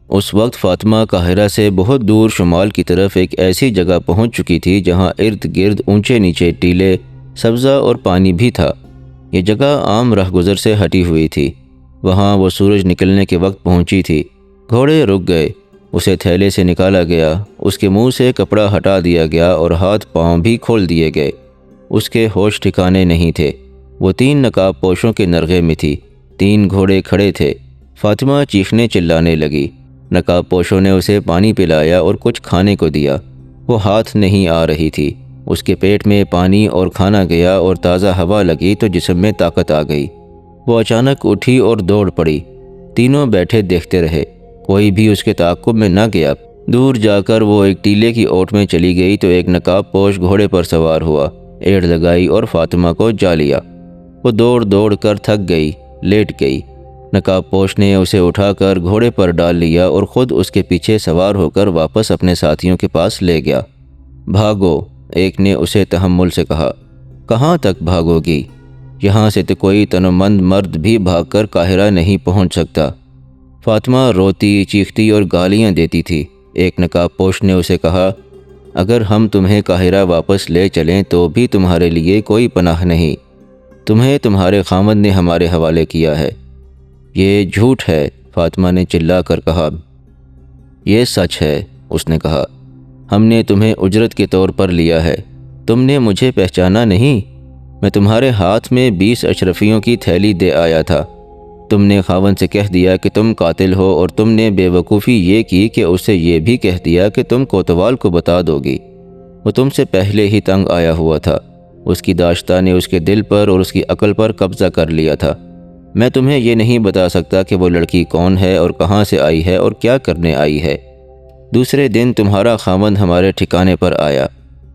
اس وقت فاطمہ قاہرہ سے بہت دور شمال کی طرف ایک ایسی جگہ پہنچ چکی تھی جہاں ارد گرد اونچے نیچے ٹیلے، سبزہ اور پانی بھی تھا۔ یہ جگہ عام راہ گزر سے ہٹی ہوئی تھی۔ وہاں وہ سورج نکلنے کے وقت پہنچی تھی۔ گھوڑے رک گئے، اسے تھیلے سے نکالا گیا، اس کے منہ سے کپڑا ہٹا دیا گیا اور ہاتھ پاؤں بھی کھول دیے گئے۔ اس کے ہوش ٹھکانے نہیں تھے۔ وہ 3 نقاب پوشوں کے نرغے میں تھی۔ 3 گھوڑے کھڑے تھے۔ فاطمہ چیخنے چلانے لگی۔ نقاب پوشوں نے اسے پانی پلایا اور کچھ کھانے کو دیا۔ وہ ہاتھ نہیں آ رہی تھی۔ اس کے پیٹ میں پانی اور کھانا گیا اور تازہ ہوا لگی تو جسم میں طاقت آ گئی۔ وہ اچانک اٹھی اور دوڑ پڑی۔ تینوں بیٹھے دیکھتے رہے، کوئی بھی اس کے تعاقب میں نہ گیا۔ دور جا کر وہ ایک ٹیلے کی اوٹ میں چلی گئی تو ایک نقاب پوش گھوڑے پر سوار ہوا، ایڑ لگائی اور فاطمہ کو جا لیا۔ وہ دوڑ دوڑ کر تھک گئی، لیٹ گئی۔ نقاب پوش نے اسے اٹھا کر گھوڑے پر ڈال لیا اور خود اس کے پیچھے سوار ہو کر واپس اپنے ساتھیوں کے پاس لے گیا۔ بھاگو، ایک نے اسے تحمل سے کہا۔ کہاں تک بھاگو گی؟ یہاں سے تو کوئی تنومند مرد بھی بھاگ کر قاہرہ نہیں پہنچ سکتا۔ فاطمہ روتی، چیختی اور گالیاں دیتی تھی۔ ایک نقاب پوش نے اسے کہا، اگر ہم تمہیں قاہرہ واپس لے چلیں تو بھی تمہارے لیے کوئی پناہ نہیں۔ تمہیں تمہارے خاوند نے ہمارے حوالے کیا ہے۔ یہ جھوٹ ہے، فاطمہ نے چلا کر کہا۔ یہ سچ ہے، اس نے کہا۔ ہم نے تمہیں اجرت کے طور پر لیا ہے۔ تم نے مجھے پہچانا نہیں؟ میں تمہارے ہاتھ میں 20 اشرفیوں کی تھیلی دے آیا تھا۔ تم نے خاوند سے کہہ دیا کہ تم قاتل ہو اور تم نے بے وقوفی یہ کی کہ اسے یہ بھی کہہ دیا کہ تم کوتوال کو بتا دو گی۔ وہ تم سے پہلے ہی تنگ آیا ہوا تھا۔ اس کی داشتہ نے اس کے دل پر اور اس کی عقل پر قبضہ کر لیا تھا۔ میں تمہیں یہ نہیں بتا سکتا کہ وہ لڑکی کون ہے اور کہاں سے آئی ہے اور کیا کرنے آئی ہے۔ دوسرے دن تمہارا خاوند ہمارے ٹھکانے پر آیا۔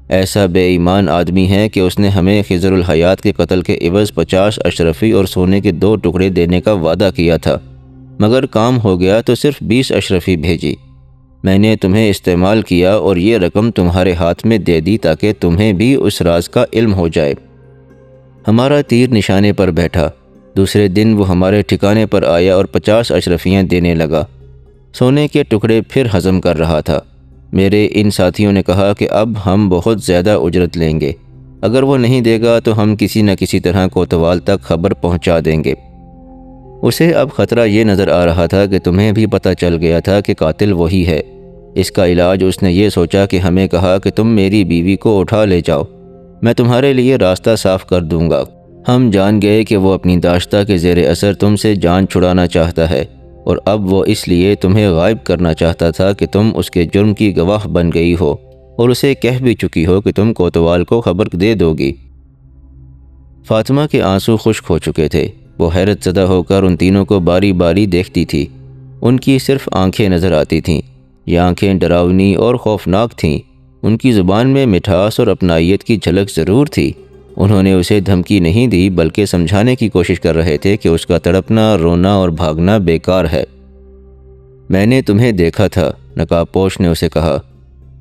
ایسا بے ایمان آدمی ہے کہ اس نے ہمیں خضر الحیات کے قتل کے عوض 50 اشرفی اور سونے کے 2 ٹکڑے دینے کا وعدہ کیا تھا، مگر کام ہو گیا تو صرف 20 اشرفی بھیجی۔ میں نے تمہیں استعمال کیا اور یہ رقم تمہارے ہاتھ میں دے دی تاکہ تمہیں بھی اس راز کا علم ہو جائے۔ ہمارا تیر نشانے پر بیٹھا۔ دوسرے دن وہ ہمارے ٹھکانے پر آیا اور 50 اشرفیاں دینے لگا۔ سونے کے ٹکڑے پھر ہضم کر رہا تھا۔ میرے ان ساتھیوں نے کہا کہ اب ہم بہت زیادہ اجرت لیں گے۔ اگر وہ نہیں دے گا تو ہم کسی نہ کسی طرح کوتوال تک خبر پہنچا دیں گے۔ اسے اب خطرہ یہ نظر آ رہا تھا کہ تمہیں بھی پتہ چل گیا تھا کہ قاتل وہی ہے۔ اس کا علاج اس نے یہ سوچا کہ ہمیں کہا کہ تم میری بیوی کو اٹھا لے جاؤ، میں تمہارے لیے راستہ صاف کر دوں گا۔ ہم جان گئے کہ وہ اپنی داشتہ کے زیر اثر تم سے جان چھڑانا چاہتا ہے، اور اب وہ اس لیے تمہیں غائب کرنا چاہتا تھا کہ تم اس کے جرم کی گواہ بن گئی ہو اور اسے کہہ بھی چکی ہو کہ تم کوتوال کو خبر دے دو گی۔ فاطمہ کے آنسو خشک ہو چکے تھے۔ وہ حیرت زدہ ہو کر ان تینوں کو باری باری دیکھتی تھی۔ ان کی صرف آنکھیں نظر آتی تھیں۔ یہ آنکھیں ڈراؤنی اور خوفناک تھیں۔ ان کی زبان میں مٹھاس اور اپنائیت کی جھلک ضرور تھی۔ انہوں نے اسے دھمکی نہیں دی بلکہ سمجھانے کی کوشش کر رہے تھے کہ اس کا تڑپنا، رونا اور بھاگنا بیکار ہے۔ میں نے تمہیں دیکھا تھا، نقاب پوش نے اسے کہا۔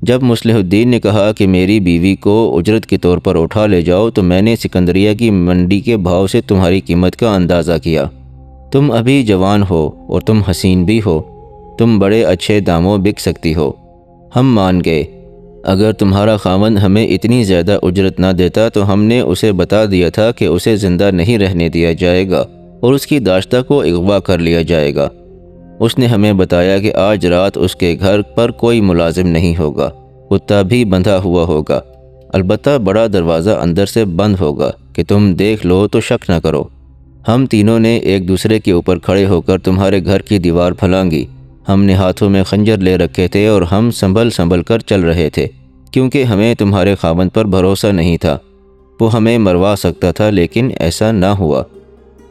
جب مصلح الدین نے کہا کہ میری بیوی کو اجرت کے طور پر اٹھا لے جاؤ تو میں نے سکندریہ کی منڈی کے بھاؤ سے تمہاری قیمت کا اندازہ کیا۔ تم ابھی جوان ہو اور تم حسین بھی ہو، تم بڑے اچھے داموں بک سکتی ہو۔ ہم مان گئے۔ اگر تمہارا خاوند ہمیں اتنی زیادہ اجرت نہ دیتا تو ہم نے اسے بتا دیا تھا کہ اسے زندہ نہیں رہنے دیا جائے گا اور اس کی داشتہ کو اغوا کر لیا جائے گا۔ اس نے ہمیں بتایا کہ آج رات اس کے گھر پر کوئی ملازم نہیں ہوگا، کتا بھی بندھا ہوا ہوگا، البتہ بڑا دروازہ اندر سے بند ہوگا کہ تم دیکھ لو تو شک نہ کرو۔ ہم تینوں نے ایک دوسرے کے اوپر کھڑے ہو کر تمہارے گھر کی دیوار پھلانگی۔ ہم نے ہاتھوں میں خنجر لے رکھے تھے اور ہم سنبھل کر چل رہے تھے، کیونکہ ہمیں تمہارے خاوند پر بھروسہ نہیں تھا۔ وہ ہمیں مروا سکتا تھا لیکن ایسا نہ ہوا۔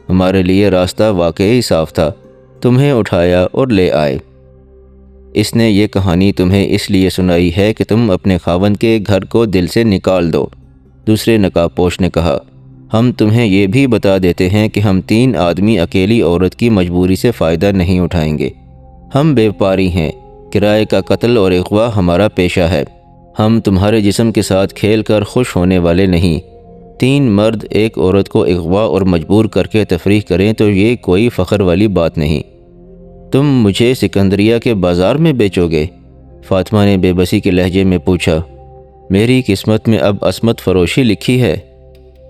ہمارے لیے راستہ واقعی صاف تھا۔ تمہیں اٹھایا اور لے آئے۔ اس نے یہ کہانی تمہیں اس لیے سنائی ہے کہ تم اپنے خاوند کے گھر کو دل سے نکال دو، دوسرے نقاب پوش نے کہا۔ ہم تمہیں یہ بھی بتا دیتے ہیں کہ ہم 3 آدمی اکیلی عورت کی مجبوری سے فائدہ نہیں اٹھائیں گے۔ ہم بیوپاری ہیں، کرائے کا قتل اور اغوا ہمارا پیشہ ہے۔ ہم تمہارے جسم کے ساتھ کھیل کر خوش ہونے والے نہیں۔ 3 مرد ایک عورت کو اغوا اور مجبور کر کے تفریح کریں تو یہ کوئی فخر والی بات نہیں۔ تم مجھے سکندریہ کے بازار میں بیچو گے؟ فاطمہ نے بے بسی کے لہجے میں پوچھا۔ میری قسمت میں اب عصمت فروشی لکھی ہے؟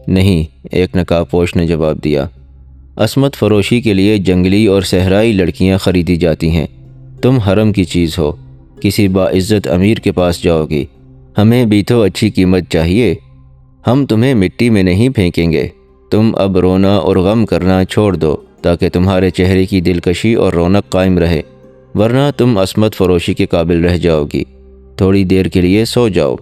نہیں، ایک نقاب پوش نے جواب دیا۔ عصمت فروشی کے لیے جنگلی اور صحرائی لڑکیاں خریدی جاتی ہیں۔ تم حرم کی چیز ہو، کسی باعزت امیر کے پاس جاؤ گی۔ ہمیں بھی تو اچھی قیمت چاہیے۔ ہم تمہیں مٹی میں نہیں پھینکیں گے۔ تم اب رونا اور غم کرنا چھوڑ دو تاکہ تمہارے چہرے کی دلکشی اور رونق قائم رہے، ورنہ تم عصمت فروشی کے قابل رہ جاؤ گی۔ تھوڑی دیر کے لیے سو جاؤ۔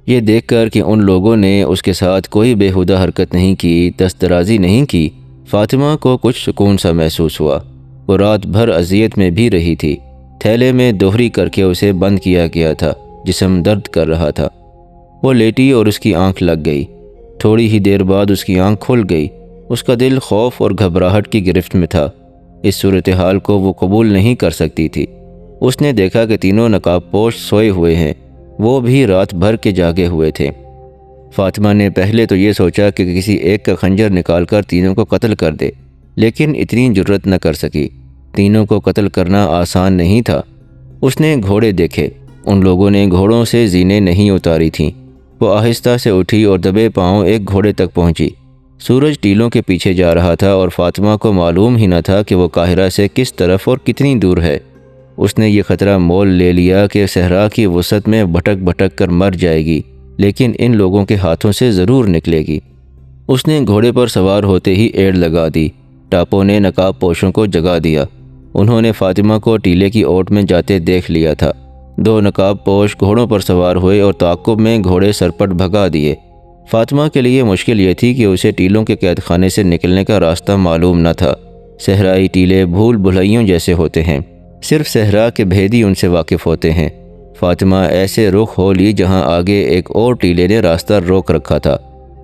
یہ دیکھ کر کہ ان لوگوں نے اس کے ساتھ کوئی بیہودہ حرکت نہیں کی، دست درازی نہیں کی، فاطمہ کو کچھ سکون سا محسوس ہوا۔ وہ رات بھر اذیت میں بھی رہی تھی۔ تھیلے میں دوہری کر کے اسے بند کیا گیا تھا، جسم درد کر رہا تھا۔ وہ لیٹی اور اس کی آنکھ لگ گئی۔ تھوڑی ہی دیر بعد اس کی آنکھ کھل گئی۔ اس کا دل خوف اور گھبراہٹ کی گرفت میں تھا۔ اس صورتحال کو وہ قبول نہیں کر سکتی تھی۔ اس نے دیکھا کہ تینوں نقاب پوش سوئے ہوئے ہیں، وہ بھی رات بھر کے جاگے ہوئے تھے۔ فاطمہ نے پہلے تو یہ سوچا کہ کسی ایک کا خنجر نکال کر تینوں کو قتل کر دے، لیکن اتنی جرأت نہ کر سکی۔ تینوں کو قتل کرنا آسان نہیں تھا۔ اس نے گھوڑے دیکھے۔ ان لوگوں نے گھوڑوں سے زینیں نہیں اتاری تھیں۔ وہ آہستہ سے اٹھی اور دبے پاؤں ایک گھوڑے تک پہنچی۔ سورج ٹیلوں کے پیچھے جا رہا تھا اور فاطمہ کو معلوم ہی نہ تھا کہ وہ قاہرہ سے کس طرف اور کتنی دور ہے۔ اس نے یہ خطرہ مول لے لیا کہ صحرا کی وسعت میں بھٹک بھٹک کر مر جائے گی، لیکن ان لوگوں کے ہاتھوں سے ضرور نکلے گی۔ اس نے گھوڑے پر سوار ہوتے ہی ایڑ لگا دی۔ ٹاپوں نے نقاب پوشوں کو جگا دیا۔ انہوں نے فاطمہ کو ٹیلے کی اوٹ میں جاتے دیکھ لیا تھا۔ دو نقاب پوش گھوڑوں پر سوار ہوئے اور تعاقب میں گھوڑے سرپٹ بھگا دیے۔ فاطمہ کے لیے مشکل یہ تھی کہ اسے ٹیلوں کے قید خانے سے نکلنے کا راستہ معلوم نہ تھا۔ صحرائی ٹیلے بھول بھلائیوں جیسے ہوتے ہیں، صرف صحرا کے بھیدی ان سے واقف ہوتے ہیں۔ فاطمہ ایسے رخ ہو لی جہاں آگے ایک اور ٹیلے نے راستہ روک رکھا تھا۔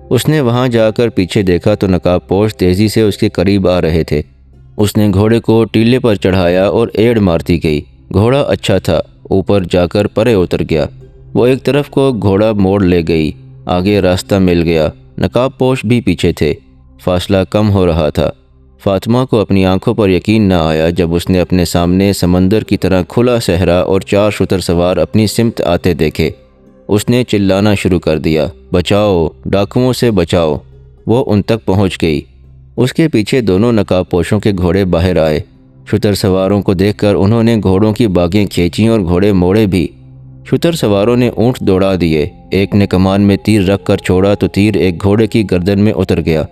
اس نے وہاں جا کر پیچھے دیکھا تو نقاب پوش تیزی سے اس کے قریب آ رہے تھے۔ اس نے گھوڑے کو ٹیلے پر چڑھایا اور ایڑ مارتی گئی۔ گھوڑا اچھا تھا، اوپر جا کر پرے اتر گیا۔ وہ ایک طرف کو گھوڑا موڑ لے گئی، آگے راستہ مل گیا۔ نقاب پوش بھی پیچھے تھے۔ فاصلہ کم ہو رہا تھا۔ فاطمہ کو اپنی آنکھوں پر یقین نہ آیا جب اس نے اپنے سامنے سمندر کی طرح کھلا صحرا اور 4 شتر سوار اپنی سمت آتے دیکھے۔ اس نے چلانا شروع کر دیا، بچاؤ، ڈاکوؤں سے بچاؤ۔ وہ ان تک پہنچ گئی۔ اس کے پیچھے دونوں نقاب پوشوں کے گھوڑے باہر آئے۔ شتر سواروں کو دیکھ کر انہوں نے گھوڑوں کی باگیں کھینچیں اور گھوڑے موڑے بھی۔ شتر سواروں نے اونٹ دوڑا دیے۔ ایک نے کمان میں تیر رکھ کر چھوڑا تو تیر ایک گھوڑے کی گردن میں اتر گیا۔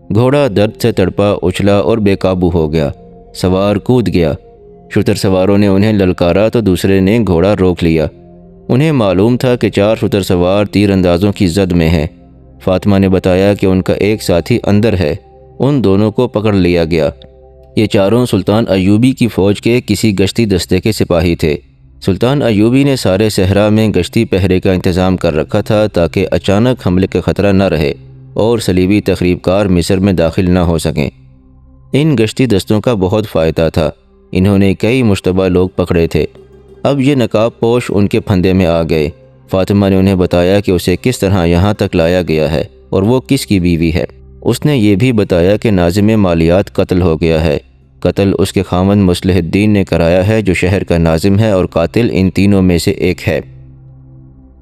گھوڑا درد سے تڑپا، اچھلا اور بے قابو ہو گیا۔ سوار کود گیا۔ شتر سواروں نے انہیں للکارا تو دوسرے نے گھوڑا روک لیا۔ انہیں معلوم تھا کہ 4 شتر سوار تیر اندازوں کی زد میں ہیں۔ فاطمہ نے بتایا کہ ان کا ایک ساتھی اندر ہے۔ ان دونوں کو پکڑ لیا گیا۔ یہ چاروں سلطان ایوبی کی فوج کے کسی گشتی دستے کے سپاہی تھے۔ سلطان ایوبی نے سارے صحرا میں گشتی پہرے کا انتظام کر رکھا تھا تاکہ اچانک حملے کا خطرہ نہ رہے اور صلیبی تخریب کار مصر میں داخل نہ ہو سکیں۔ ان گشتی دستوں کا بہت فائدہ تھا۔ انہوں نے کئی مشتبہ لوگ پکڑے تھے۔ اب یہ نقاب پوش ان کے پھندے میں آ گئے۔ فاطمہ نے انہیں بتایا کہ اسے کس طرح یہاں تک لایا گیا ہے اور وہ کس کی بیوی ہے۔ اس نے یہ بھی بتایا کہ ناظم مالیات قتل ہو گیا ہے۔ قتل اس کے خاوند مصلح الدین نے کرایا ہے جو شہر کا ناظم ہے، اور قاتل ان تینوں میں سے ایک ہے۔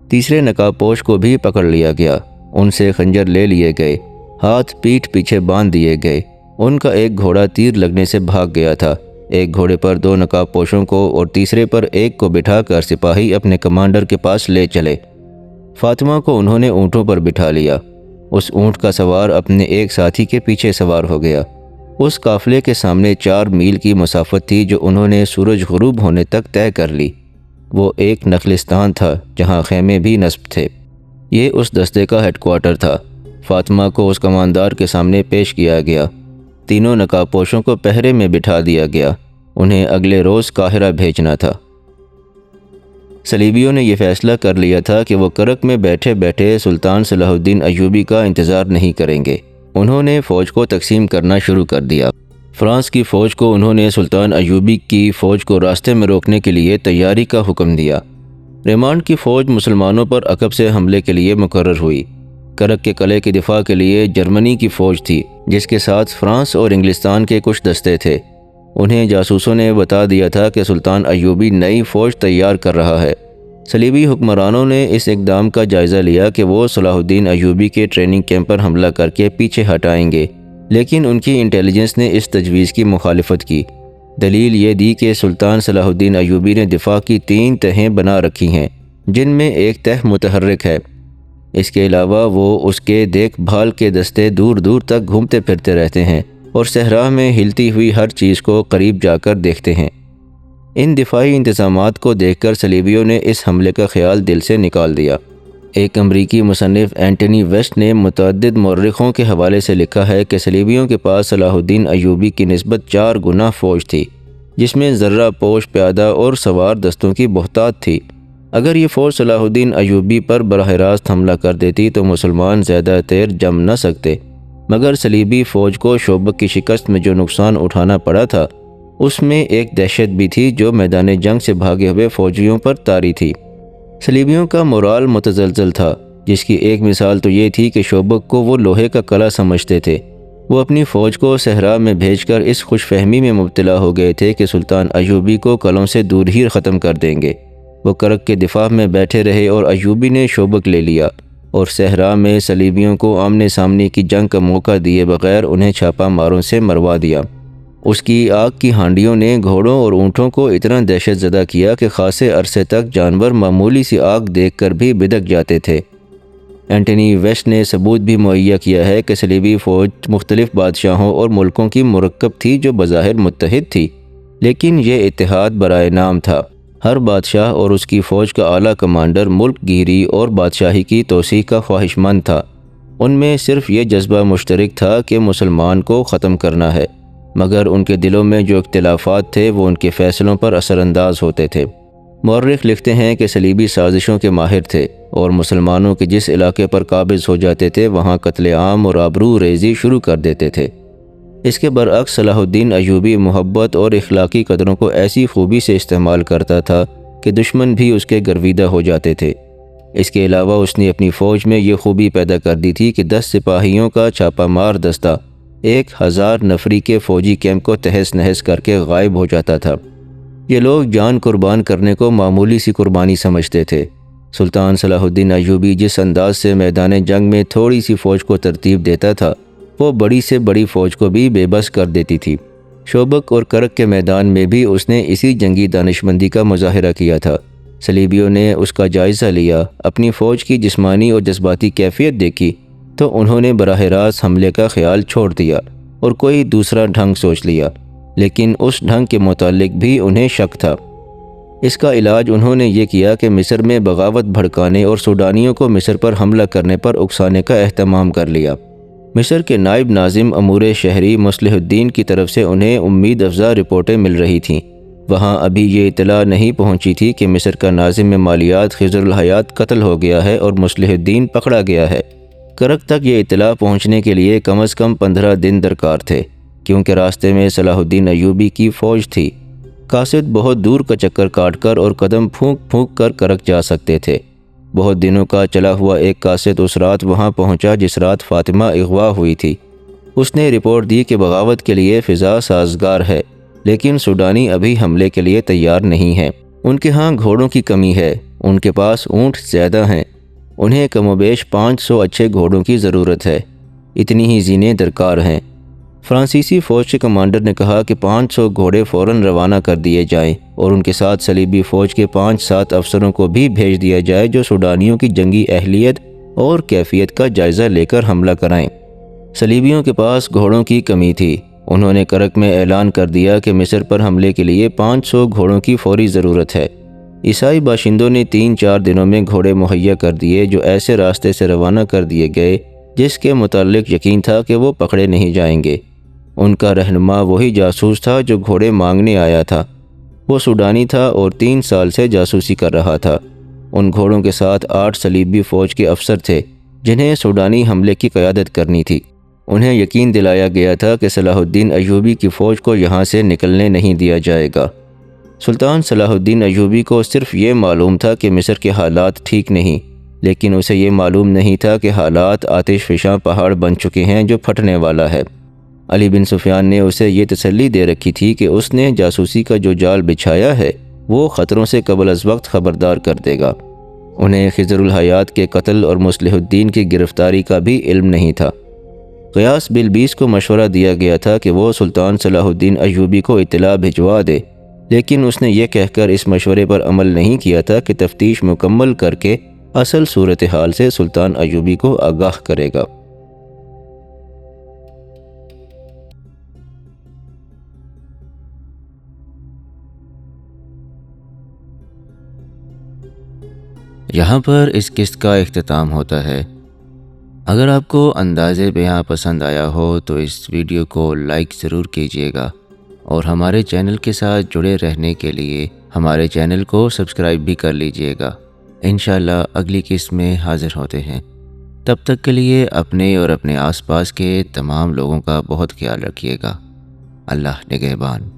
تیسرے نقاب پوش کو بھی پکڑ لیا گیا۔ ان سے خنجر لے لیے گئے، ہاتھ پیٹھ پیچھے باندھ دیے گئے۔ ان کا ایک گھوڑا تیر لگنے سے بھاگ گیا تھا۔ ایک گھوڑے پر 2 نقاب پوشوں کو اور تیسرے پر ایک کو بٹھا کر سپاہی اپنے کمانڈر کے پاس لے چلے۔ فاطمہ کو انہوں نے اونٹوں پر بٹھا لیا۔ اس اونٹ کا سوار اپنے ایک ساتھی کے پیچھے سوار ہو گیا۔ اس قافلے کے سامنے 4 میل کی مسافت تھی جو انہوں نے سورج غروب ہونے تک طے کر لی۔ وہ ایک نخلستان تھا جہاں خیمے بھی نصب تھے۔ یہ اس دستے کا ہیڈ کوارٹر تھا۔ فاطمہ کو اس کماندار کے سامنے پیش کیا گیا۔ تینوں نقاب پوشوں کو پہرے میں بٹھا دیا گیا۔ انہیں اگلے روز قاہرہ بھیجنا تھا۔ صلیبیوں نے یہ فیصلہ کر لیا تھا کہ وہ کرک میں بیٹھے بیٹھے سلطان صلاح الدین ایوبی کا انتظار نہیں کریں گے۔ انہوں نے فوج کو تقسیم کرنا شروع کر دیا۔ فرانس کی فوج کو انہوں نے سلطان ایوبی کی فوج کو راستے میں روکنے کے لیے تیاری کا حکم دیا۔ ریمانڈ کی فوج مسلمانوں پر عقب سے حملے کے لیے مقرر ہوئی۔ کرک کے قلعے کی دفاع کے لیے جرمنی کی فوج تھی، جس کے ساتھ فرانس اور انگلستان کے کچھ دستے تھے۔ انہیں جاسوسوں نے بتا دیا تھا کہ سلطان ایوبی نئی فوج تیار کر رہا ہے۔ صلیبی حکمرانوں نے اس اقدام کا جائزہ لیا کہ وہ صلاح الدین ایوبی کے ٹریننگ کیمپ پر حملہ کر کے پیچھے ہٹائیں گے، لیکن ان کی انٹیلیجنس نے اس تجویز کی مخالفت کی۔ دلیل یہ دی کہ سلطان صلاح الدین ایوبی نے دفاع کی 3 تہیں بنا رکھی ہیں، جن میں ایک تہ متحرک ہے۔ اس کے علاوہ وہ اس کے دیکھ بھال کے دستے دور دور تک گھومتے پھرتے رہتے ہیں اور صحرا میں ہلتی ہوئی ہر چیز کو قریب جا کر دیکھتے ہیں۔ ان دفاعی انتظامات کو دیکھ کر صلیبیوں نے اس حملے کا خیال دل سے نکال دیا۔ ایک امریکی مصنف اینٹنی ویسٹ نے متعدد مورخوں کے حوالے سے لکھا ہے کہ صلیبیوں کے پاس صلاح الدین ایوبی کی نسبت 4 گنا فوج تھی، جس میں ذرہ پوش پیادہ اور سوار دستوں کی بہتات تھی۔ اگر یہ فوج صلاح الدین ایوبی پر براہ راست حملہ کر دیتی تو مسلمان زیادہ دیر جم نہ سکتے، مگر صلیبی فوج کو شوبک کی شکست میں جو نقصان اٹھانا پڑا تھا، اس میں ایک دہشت بھی تھی جو میدان جنگ سے بھاگے ہوئے فوجیوں پر طاری تھی۔ صلیبیوں کا مورال متزلزل تھا، جس کی ایک مثال تو یہ تھی کہ شوبک کو وہ لوہے کا کلا سمجھتے تھے۔ وہ اپنی فوج کو صحرا میں بھیج کر اس خوش فہمی میں مبتلا ہو گئے تھے کہ سلطان ایوبی کو کلوں سے دور ہی ختم کر دیں گے۔ وہ کرک کے دفاع میں بیٹھے رہے اور ایوبی نے شوبک لے لیا اور صحرا میں صلیبیوں کو آمنے سامنے کی جنگ کا موقع دیے بغیر انہیں چھاپا ماروں سے مروا دیا۔ اس کی آگ کی ہانڈیوں نے گھوڑوں اور اونٹوں کو اتنا دہشت زدہ کیا کہ خاصے عرصے تک جانور معمولی سی آگ دیکھ کر بھی بدک جاتے تھے۔ اینٹنی ویسٹ نے ثبوت بھی مہیا کیا ہے کہ صلیبی فوج مختلف بادشاہوں اور ملکوں کی مرکب تھی جو بظاہر متحد تھی، لیکن یہ اتحاد برائے نام تھا۔ ہر بادشاہ اور اس کی فوج کا اعلیٰ کمانڈر ملک گیری اور بادشاہی کی توسیع کا خواہش مند تھا۔ ان میں صرف یہ جذبہ مشترک تھا کہ مسلمان کو ختم کرنا ہے، مگر ان کے دلوں میں جو اختلافات تھے وہ ان کے فیصلوں پر اثر انداز ہوتے تھے۔ مورخ لکھتے ہیں کہ صلیبی سازشوں کے ماہر تھے اور مسلمانوں کے جس علاقے پر قابض ہو جاتے تھے وہاں قتل عام اور آبرو ریزی شروع کر دیتے تھے۔ اس کے برعکس صلاح الدین ایوبی محبت اور اخلاقی قدروں کو ایسی خوبی سے استعمال کرتا تھا کہ دشمن بھی اس کے گرویدہ ہو جاتے تھے۔ اس کے علاوہ اس نے اپنی فوج میں یہ خوبی پیدا کر دی تھی کہ 10 سپاہیوں کا چھاپا مار دستہ 1000 نفری کے فوجی کیمپ کو تہس نہس کر کے غائب ہو جاتا تھا۔ یہ لوگ جان قربان کرنے کو معمولی سی قربانی سمجھتے تھے۔ سلطان صلاح الدین ایوبی جس انداز سے میدان جنگ میں تھوڑی سی فوج کو ترتیب دیتا تھا، وہ بڑی سے بڑی فوج کو بھی بے بس کر دیتی تھی۔ شوبک اور کرک کے میدان میں بھی اس نے اسی جنگی دانشمندی کا مظاہرہ کیا تھا۔ صلیبیوں نے اس کا جائزہ لیا، اپنی فوج کی جسمانی اور جذباتی کیفیت دیکھی تو انہوں نے براہ راست حملے کا خیال چھوڑ دیا اور کوئی دوسرا ڈھنگ سوچ لیا، لیکن اس ڈھنگ کے متعلق بھی انہیں شک تھا۔ اس کا علاج انہوں نے یہ کیا کہ مصر میں بغاوت بھڑکانے اور سوڈانیوں کو مصر پر حملہ کرنے پر اکسانے کا اہتمام کر لیا۔ مصر کے نائب ناظم امور شہری مصلح الدین کی طرف سے انہیں امید افزا رپورٹیں مل رہی تھیں۔ وہاں ابھی یہ اطلاع نہیں پہنچی تھی کہ مصر کا ناظم مالیات خضر الحیات قتل ہو گیا ہے اور مصلح الدین پکڑا گیا ہے۔ کرک تک یہ اطلاع پہنچنے کے لیے کم از کم 15 دن درکار تھے، کیونکہ راستے میں صلاح الدین ایوبی کی فوج تھی۔ قاصد بہت دور کا چکر کاٹ کر اور قدم پھونک پھونک کر کرک جا سکتے تھے۔ بہت دنوں کا چلا ہوا ایک قاصد اس رات وہاں پہنچا جس رات فاطمہ اغوا ہوئی تھی۔ اس نے رپورٹ دی کہ بغاوت کے لیے فضا سازگار ہے، لیکن سوڈانی ابھی حملے کے لیے تیار نہیں ہیں۔ ان کے ہاں گھوڑوں کی کمی ہے، ان کے پاس اونٹ زیادہ ہیں، انہیں کم و بیش 500 اچھے گھوڑوں کی ضرورت ہے، اتنی ہی زینے درکار ہیں۔ فرانسیسی فوج کے کمانڈر نے کہا کہ 500 گھوڑے فوراً روانہ کر دیے جائیں اور ان کے ساتھ صلیبی فوج کے 5-7 افسروں کو بھی بھیج دیا جائے جو سوڈانیوں کی جنگی اہلیت اور کیفیت کا جائزہ لے کر حملہ کرائیں۔ صلیبیوں کے پاس گھوڑوں کی کمی تھی۔ انہوں نے کرک میں اعلان کر دیا کہ مصر پر حملے کے لیے 500 گھوڑوں کی فوری ضرورت ہے۔ عیسائی باشندوں نے 3-4 دنوں میں گھوڑے مہیا کر دیے جو ایسے راستے سے روانہ کر دیے گئے جس کے متعلق یقین تھا کہ وہ پکڑے نہیں جائیں گے۔ ان کا رہنما وہی جاسوس تھا جو گھوڑے مانگنے آیا تھا۔ وہ سوڈانی تھا اور 3 سال سے جاسوسی کر رہا تھا۔ ان گھوڑوں کے ساتھ 8 صلیبی فوج کے افسر تھے جنہیں سوڈانی حملے کی قیادت کرنی تھی۔ انہیں یقین دلایا گیا تھا کہ صلاح الدین ایوبی کی فوج کو یہاں سے نکلنے نہیں دیا جائے گا۔ سلطان صلاح الدین ایوبی کو صرف یہ معلوم تھا کہ مصر کے حالات ٹھیک نہیں، لیکن اسے یہ معلوم نہیں تھا کہ حالات آتش فشاں پہاڑ بن چکے ہیں جو پھٹنے والا ہے۔ علی بن سفیان نے اسے یہ تسلی دے رکھی تھی کہ اس نے جاسوسی کا جو جال بچھایا ہے وہ خطروں سے قبل از وقت خبردار کر دے گا۔ انہیں خضر الحیات کے قتل اور مصلح الدین کی گرفتاری کا بھی علم نہیں تھا۔ قیاس بلبیس کو مشورہ دیا گیا تھا کہ وہ سلطان صلاح الدین ایوبی کو اطلاع بھجوا دے، لیکن اس نے یہ کہہ کر اس مشورے پر عمل نہیں کیا تھا کہ تفتیش مکمل کر کے اصل صورتحال سے سلطان ایوبی کو آگاہ کرے گا۔ یہاں پر اس قسط کا اختتام ہوتا ہے۔ اگر آپ کو انداز بیان پسند آیا ہو تو اس ویڈیو کو لائک ضرور کیجیے گا، اور ہمارے چینل کے ساتھ جڑے رہنے کے لیے ہمارے چینل کو سبسکرائب بھی کر لیجیے گا۔ انشاءاللہ اگلی قسط میں حاضر ہوتے ہیں۔ تب تک کے لیے اپنے اور اپنے آس پاس کے تمام لوگوں کا بہت خیال رکھیے گا۔ اللہ نگہبان۔